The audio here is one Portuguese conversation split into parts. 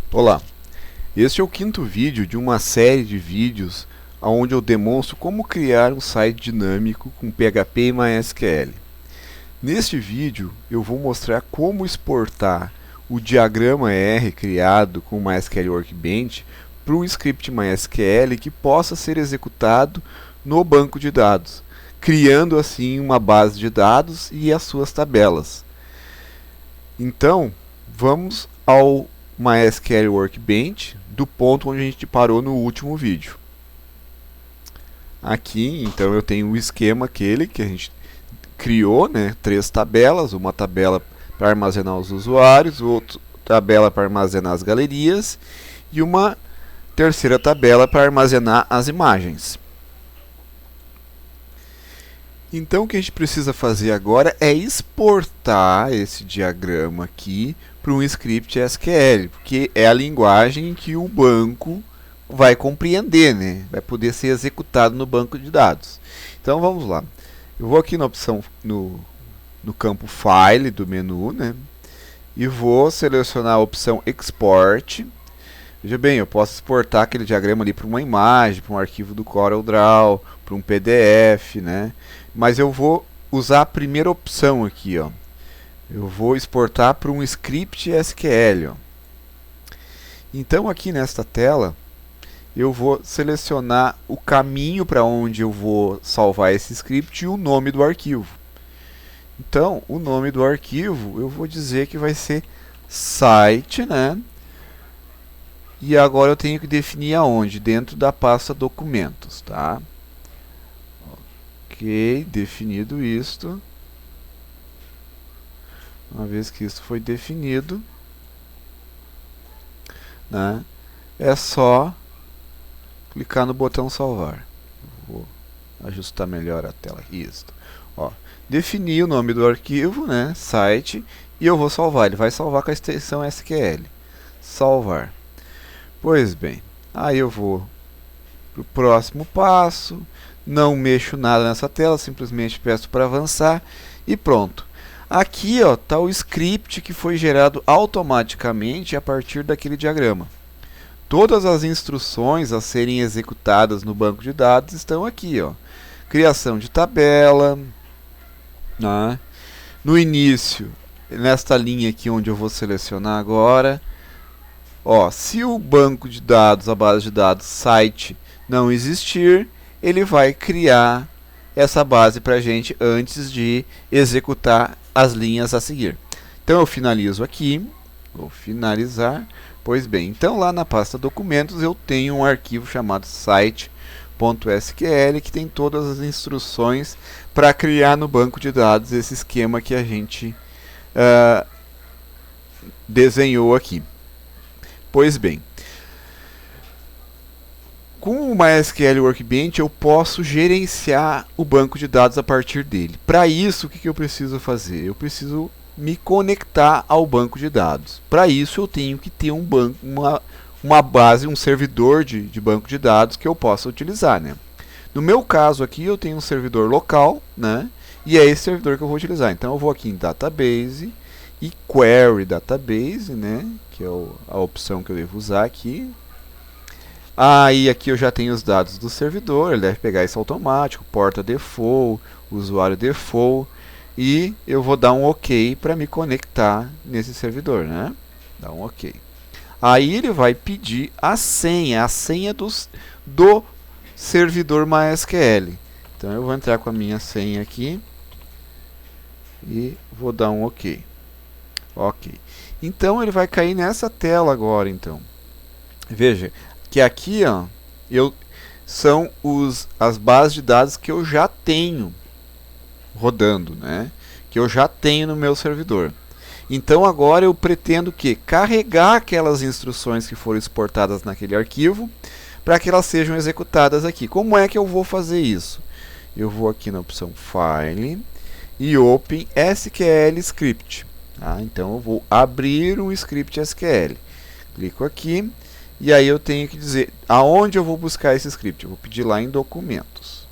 Olá, este é o quinto vídeo de uma série de vídeos onde eu demonstro como criar um site dinâmico com PHP e MySQL. Neste vídeo eu vou mostrar como exportar o diagrama R criado com o MySQL Workbench para um script MySQL que possa ser executado no banco de dados, criando assim uma base de dados e as suas tabelas. Então, vamos ao MySQL Workbench do ponto onde a gente parou no último vídeo. Aqui, então, eu tenho o esquema aquele que a gente criou, né? 3 tabelas, uma tabela para armazenar os usuários, outra tabela para armazenar as galerias e uma terceira tabela para armazenar as imagens. Então o que a gente precisa fazer agora é exportar esse diagrama aqui para um script SQL, porque é a linguagem que o banco vai compreender, né? Vai poder ser executado no banco de dados. Então vamos lá. Eu vou aqui na opção no campo File do menu, né? E vou selecionar a opção Export. Veja bem, eu posso exportar aquele diagrama ali para uma imagem, para um arquivo do CorelDRAW, para um PDF, né? Mas eu vou usar a primeira opção aqui, ó. Eu vou exportar para um script SQL, ó. Então aqui nesta tela eu vou selecionar o caminho para onde eu vou salvar esse script e o nome do arquivo. Então, o nome do arquivo eu vou dizer que vai ser site, né? E agora eu tenho que definir aonde? Dentro da pasta documentos, tá? Ok, definido isto. Uma vez que isso foi definido, né, é só clicar no botão salvar. Vou ajustar melhor a tela. Isso. Ó, defini o nome do arquivo, né, site, e eu vou salvar. Ele vai salvar com a extensão SQL. Salvar. Pois bem, aí eu vou para o próximo passo, não mexo nada nessa tela, simplesmente peço para avançar e pronto. Aqui está o script que foi gerado automaticamente a partir daquele diagrama. Todas as instruções a serem executadas no banco de dados estão aqui. Ó. Criação de tabela. Né? No início, nesta linha aqui onde eu vou selecionar agora, ó, se o banco de dados, a base de dados site não existir, ele vai criar essa base para a gente antes de executar as linhas a seguir. Então eu finalizo aqui, vou finalizar. Pois bem, então lá na pasta documentos eu tenho um arquivo chamado site.sql que tem todas as instruções para criar no banco de dados esse esquema que a gente desenhou aqui. Pois bem, com o MySQL Workbench eu posso gerenciar o banco de dados a partir dele. Para isso, o que eu preciso fazer? Eu preciso me conectar ao banco de dados. Para isso eu tenho que ter uma base, um servidor de banco de dados que eu possa utilizar, né? No meu caso aqui eu tenho um servidor local, né? E é esse servidor que eu vou utilizar. Então eu vou aqui em Database e Query Database, né? Que é a opção que eu devo usar aqui. Aí aqui eu já tenho os dados do servidor, ele deve pegar isso automático, porta default, usuário default, e eu vou dar um OK para me conectar nesse servidor, né? Dá um OK. Aí ele vai pedir a senha do servidor MySQL. Então eu vou entrar com a minha senha aqui e vou dar um OK. OK. Então ele vai cair nessa tela agora, então. Veja que aqui, ó, são as bases de dados que eu já tenho rodando, né? Que eu já tenho no meu servidor. Então agora eu pretendo carregar aquelas instruções que foram exportadas naquele arquivo para que elas sejam executadas aqui. Como é que eu vou fazer isso? Eu vou aqui na opção File e Open SQL Script. Tá? Então eu vou abrir um script SQL. Clico aqui. E aí eu tenho que dizer aonde eu vou buscar esse script. Eu vou pedir lá em documentos.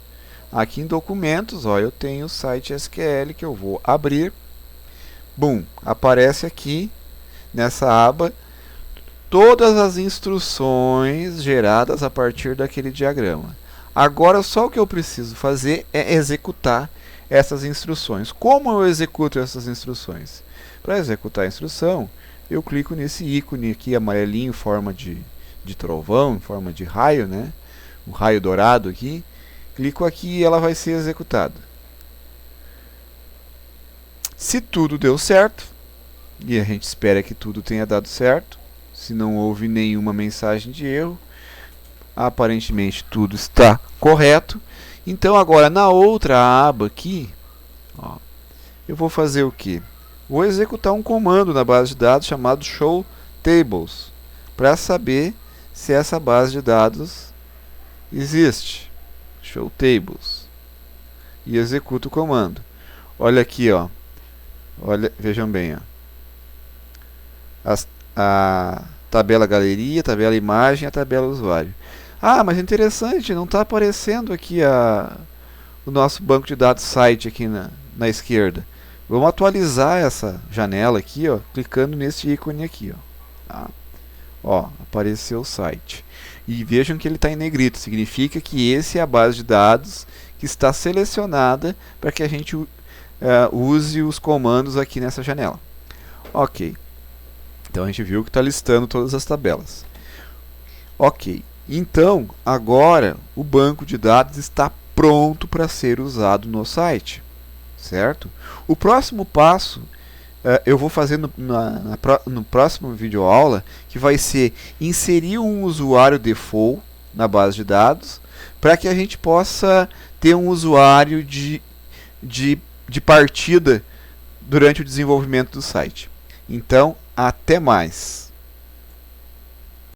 Aqui em documentos, ó, eu tenho o site SQL que eu vou abrir. Bum, aparece aqui nessa aba todas as instruções geradas a partir daquele diagrama. Agora só o que eu preciso fazer é executar essas instruções. Como eu executo essas instruções? Para executar a instrução, eu clico nesse ícone aqui amarelinho em forma de trovão, em forma de raio, né? Um raio dourado aqui. Clico aqui e ela vai ser executada. Se tudo deu certo, e a gente espera que tudo tenha dado certo, se não houve nenhuma mensagem de erro, aparentemente tudo está correto. Então agora na outra aba aqui, ó, eu vou fazer o que? Vou executar um comando na base de dados chamado show tables, para saber se essa base de dados existe. Show tables. E executo o comando. Olha aqui, ó. Olha, vejam bem, ó. A tabela galeria, a tabela imagem, a tabela usuário. Ah, mas é interessante, não está aparecendo aqui o nosso banco de dados site aqui na esquerda. Vamos atualizar essa janela aqui, ó, clicando nesse ícone aqui, ó. Tá? Ó, apareceu o site. E vejam que ele está em negrito, significa que esse é a base de dados que está selecionada para que a gente use os comandos aqui nessa janela. Ok. Então a gente viu que está listando todas as tabelas. Ok. Então, agora o banco de dados está pronto para ser usado no site. Certo? O próximo passo eu vou fazer no próximo vídeo aula, que vai ser inserir um usuário default na base de dados, para que a gente possa ter um usuário de partida durante o desenvolvimento do site. Então, até mais!